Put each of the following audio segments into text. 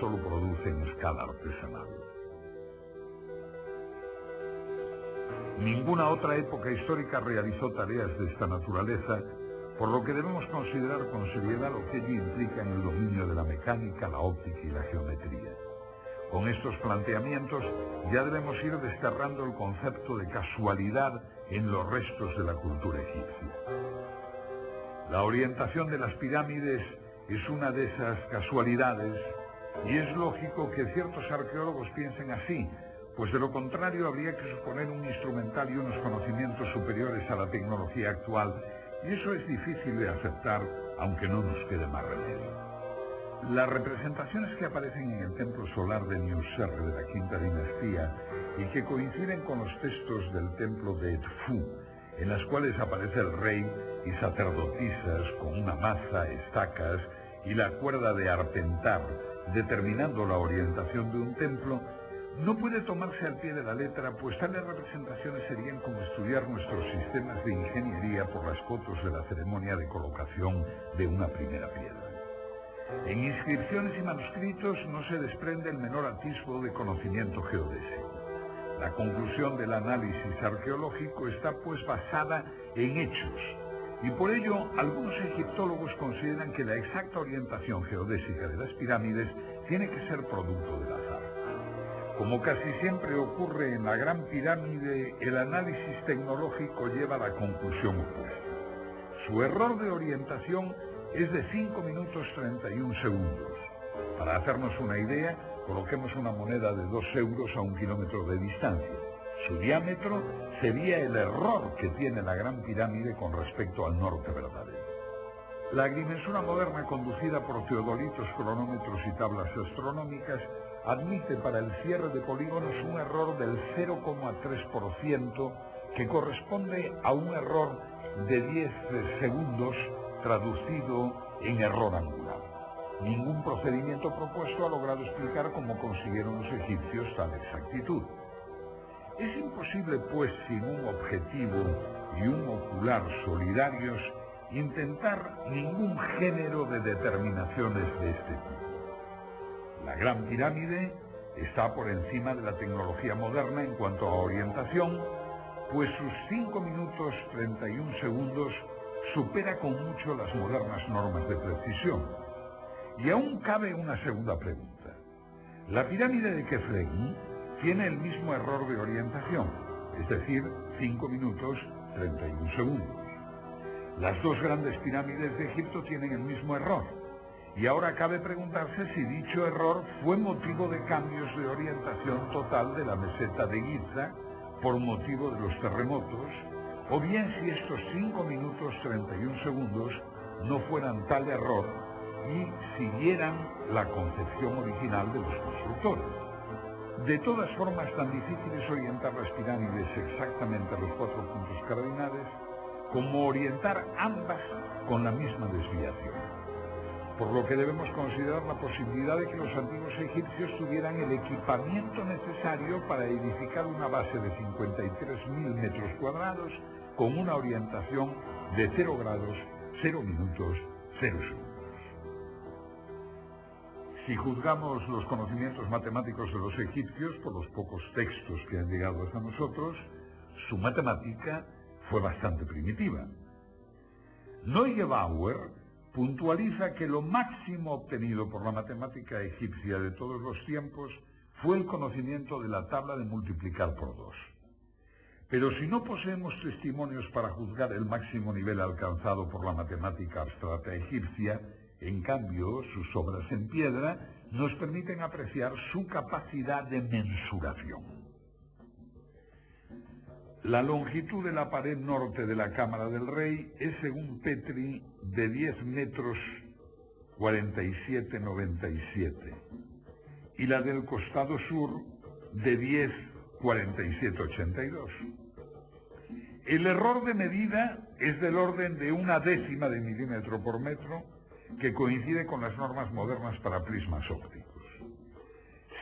solo produce en escala artesanal. Ninguna otra época histórica realizó tareas de esta naturaleza, por lo que debemos considerar con seriedad lo que ello implica en el dominio de la mecánica, la óptica y la geometría. Con estos planteamientos ya debemos ir desterrando el concepto de casualidad en los restos de la cultura egipcia. La orientación de las pirámides es una de esas casualidades, y es lógico que ciertos arqueólogos piensen así, pues de lo contrario habría que suponer un instrumental y unos conocimientos superiores a la tecnología actual, y eso es difícil de aceptar, aunque no nos quede más remedio. Las representaciones que aparecen en el templo solar de Niuserre de la Quinta Dinastía y que coinciden con los textos del templo de Edfu, en las cuales aparece el rey y sacerdotisas con una maza, estacas y la cuerda de arpentar, determinando la orientación de un templo, no puede tomarse al pie de la letra, pues tales representaciones serían como estudiar nuestros sistemas de ingeniería por las fotos de la ceremonia de colocación de una primera piedra. En inscripciones y manuscritos no se desprende el menor atisbo de conocimiento geodésico. La conclusión del análisis arqueológico está pues basada en hechos, y por ello algunos egiptólogos consideran que la exacta orientación geodésica de las pirámides tiene que ser producto del azar. Como casi siempre ocurre en la Gran Pirámide, el análisis tecnológico lleva a la conclusión opuesta. Su error de orientación es de 5 minutos 31 segundos. Para hacernos una idea, coloquemos una moneda de 2 euros a 1 kilómetro de distancia. Su diámetro sería el error que tiene la Gran Pirámide con respecto al norte verdadero. La agrimensura moderna, conducida por teodolitos, cronómetros y tablas astronómicas, admite para el cierre de polígonos un error del 0,3%, que corresponde a un error de 10 segundos traducido en error angular. Ningún procedimiento propuesto ha logrado explicar cómo consiguieron los egipcios tal exactitud. Es imposible, pues, sin un objetivo y un ocular solidarios, intentar ningún género de determinaciones de este tipo. La Gran Pirámide está por encima de la tecnología moderna en cuanto a orientación, pues sus 5 minutos 31 segundos supera con mucho las modernas normas de precisión. Y aún cabe una segunda pregunta. La pirámide de Kefren tiene el mismo error de orientación, es decir, 5 minutos 31 segundos. Las dos grandes pirámides de Egipto tienen el mismo error. Y ahora cabe preguntarse si dicho error fue motivo de cambios de orientación total de la meseta de Giza por motivo de los terremotos, o bien si estos 5 minutos 31 segundos no fueran tal error y siguieran la concepción original de los constructores. De todas formas, tan difícil es orientar las pirámides exactamente a los 4 puntos cardinales como orientar ambas con la misma desviación. Por lo que debemos considerar la posibilidad de que los antiguos egipcios tuvieran el equipamiento necesario para edificar una base de 53.000 metros cuadrados con una orientación de 0 grados, 0 minutos, 0 segundos. Si juzgamos los conocimientos matemáticos de los egipcios por los pocos textos que han llegado hasta nosotros, su matemática fue bastante primitiva. Neugebauer puntualiza que lo máximo obtenido por la matemática egipcia de todos los tiempos fue el conocimiento de la tabla de multiplicar por 2. Pero si no poseemos testimonios para juzgar el máximo nivel alcanzado por la matemática abstracta egipcia, en cambio, sus obras en piedra nos permiten apreciar su capacidad de mensuración. La longitud de la pared norte de la Cámara del Rey es, según Petri, de 10 metros 47,97 y la del costado sur de 10 47,82. El error de medida es del orden de 1/10 de milímetro por metro, que coincide con las normas modernas para prismas ópticos.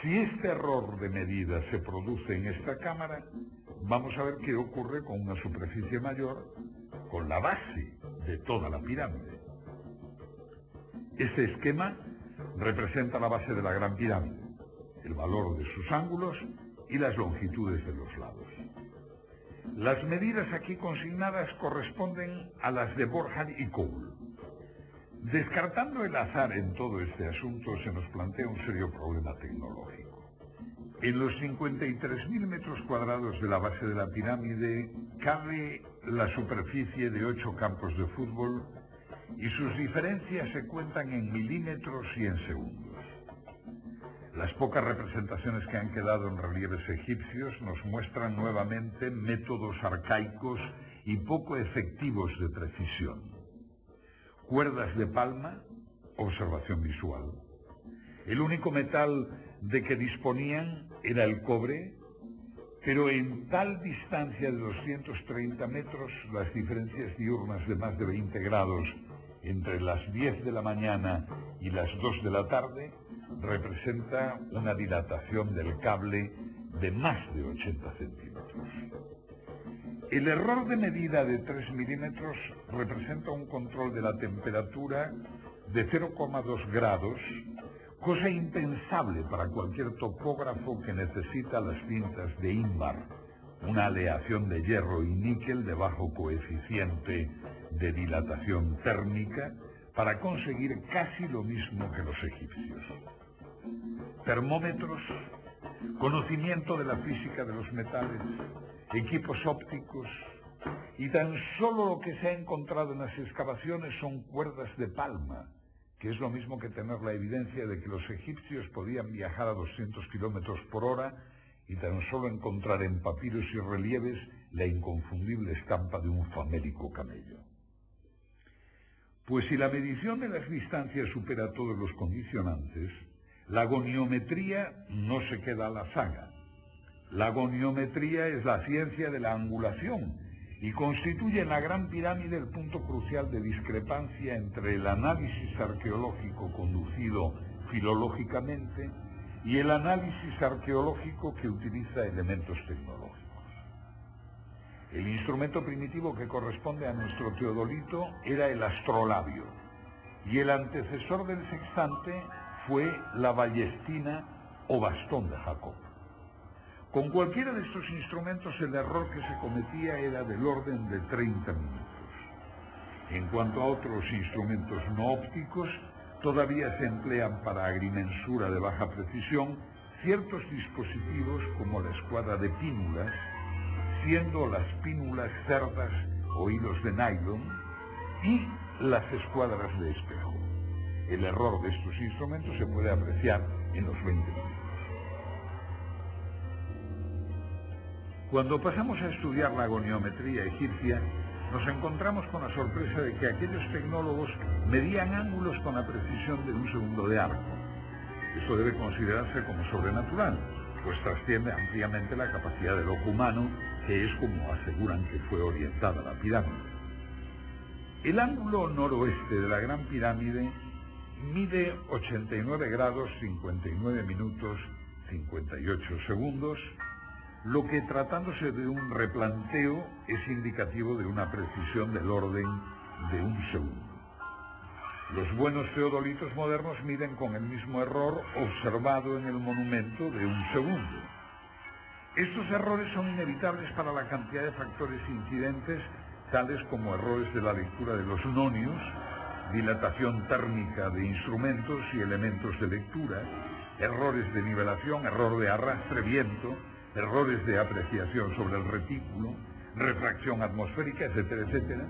Si este error de medida se produce en esta cámara, vamos a ver qué ocurre con una superficie mayor, con la base de toda la pirámide. Este esquema representa la base de la Gran Pirámide, el valor de sus ángulos y las longitudes de los lados. Las medidas aquí consignadas corresponden a las de Borja y Cole. Descartando el azar en todo este asunto, se nos plantea un serio problema tecnológico. En los 53.000 metros cuadrados de la base de la pirámide cabe la superficie de 8 campos de fútbol y sus diferencias se cuentan en milímetros y en segundos. Las pocas representaciones que han quedado en relieves egipcios nos muestran nuevamente métodos arcaicos y poco efectivos de precisión. Cuerdas de palma, observación visual. El único metal de que disponían era el cobre, pero en tal distancia de 230 metros, las diferencias diurnas de más de 20 grados entre las 10 de la mañana y las 2 de la tarde representa una dilatación del cable de más de 80 centímetros. El error de medida de 3 milímetros representa un control de la temperatura de 0,2 grados, cosa impensable para cualquier topógrafo que necesita las cintas de Inmar, una aleación de hierro y níquel de bajo coeficiente de dilatación térmica, para conseguir casi lo mismo que los egipcios. Termómetros, conocimiento de la física de los metales, equipos ópticos, y tan solo lo que se ha encontrado en las excavaciones son cuerdas de palma, que es lo mismo que tener la evidencia de que los egipcios podían viajar a 200 kilómetros por hora y tan solo encontrar en papiros y relieves la inconfundible estampa de un famélico camello. Pues si la medición de las distancias supera todos los condicionantes, la goniometría no se queda a la saga. La goniometría es la ciencia de la angulación y constituye en la Gran Pirámide el punto crucial de discrepancia entre el análisis arqueológico conducido filológicamente y el análisis arqueológico que utiliza elementos tecnológicos. El instrumento primitivo que corresponde a nuestro teodolito era el astrolabio, y el antecesor del sextante fue la ballestina o bastón de Jacob. Con cualquiera de estos instrumentos el error que se cometía era del orden de 30 minutos. En cuanto a otros instrumentos no ópticos, todavía se emplean para agrimensura de baja precisión ciertos dispositivos como la escuadra de pínulas, siendo las pínulas cerdas o hilos de nylon, y las escuadras de espejo. El error de estos instrumentos se puede apreciar en los 20 minutos. Cuando pasamos a estudiar la goniometría egipcia, nos encontramos con la sorpresa de que aquellos tecnólogos medían ángulos con la precisión de un segundo de arco. Esto debe considerarse como sobrenatural, pues trasciende ampliamente la capacidad del ojo humano, que es como aseguran que fue orientada la pirámide. El ángulo noroeste de la Gran Pirámide mide 89 grados 59 minutos 58 segundos, lo que, tratándose de un replanteo, es indicativo de una precisión del orden de un segundo. Los buenos teodolitos modernos miden con el mismo error observado en el monumento de un segundo. Estos errores son inevitables para la cantidad de factores incidentes, tales como errores de la lectura de los nonios, dilatación térmica de instrumentos y elementos de lectura, errores de nivelación, error de arrastre, viento, errores de apreciación sobre el retículo, refracción atmosférica, etcétera, etcétera.